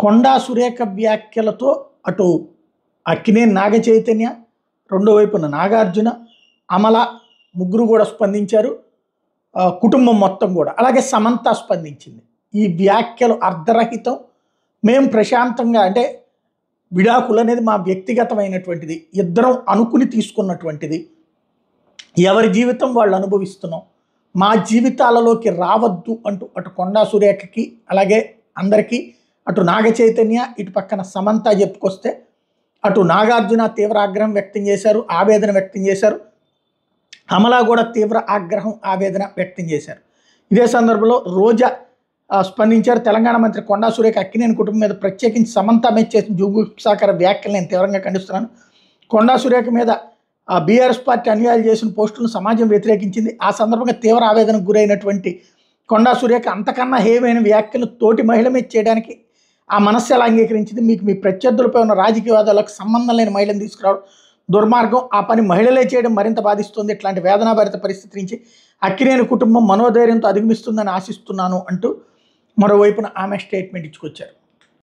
కొండా సురేఖ వ్యాఖ్యలతో అటు అక్కినేని నాగచైతన్య, రెండో వైపున నాగార్జున, అమల ముగ్గురు కూడా స్పందించారు. కుటుంబం మొత్తం కూడా. అలాగే సమంత స్పందించింది. ఈ వ్యాఖ్యలు అర్ధరహితం. మేము ప్రశాంతంగా అంటే విడాకులు అనేది మా వ్యక్తిగతమైనటువంటిది. ఇద్దరం అనుకుని తీసుకున్నటువంటిది. ఎవరి జీవితం వాళ్ళు అనుభవిస్తున్నాం. మా జీవితాలలోకి రావద్దు అంటూ అటు కొండా సురేఖకి అలాగే అందరికీ, అటు నాగచైతన్య, ఇటు పక్కన సమంత చెప్పుకొస్తే అటు నాగార్జున తీవ్ర ఆగ్రహం వ్యక్తం చేశారు, ఆవేదన వ్యక్తం చేశారు. అమల కూడా తీవ్ర ఆగ్రహం, ఆవేదన వ్యక్తం చేశారు. ఇదే సందర్భంలో రోజా స్పందించారు. తెలంగాణ మంత్రి కొండా సురేఖ అక్కినేని కుటుంబం మీద ప్రత్యేకించి సమంత మీద చేసిన జుగుప్సాకర వ్యాఖ్యలు నేను తీవ్రంగా ఖండిస్తున్నాను. కొండా సురేఖ మీద బీఆర్ఎస్ పార్టీ అనుయాయులు చేసిన పోస్టులను సమాజం వ్యతిరేకించింది. ఆ సందర్భంగా తీవ్ర ఆవేదనకు గురైనటువంటి కొండా సురేఖ అంతకన్నా హేమైన వ్యాఖ్యలు తోటి మహిళ మీద చేయడానికి ఆ మనస్సు ఎలా అంగీకరించింది? మీకు మీ ప్రత్యర్థులపై ఉన్న రాజకీయవాదాలకు సంబంధం లేని మహిళను తీసుకురావడం దుర్మార్గం. ఆ పని మహిళలే చేయడం మరింత బాధిస్తుంది. ఇట్లాంటి వేదనాభరిత పరిస్థితి నుంచి అక్కినేని కుటుంబం మనోధైర్యంతో అధిగమిస్తుందని ఆశిస్తున్నాను అంటూ మరోవైపున ఆమె స్టేట్మెంట్ ఇచ్చుకొచ్చారు.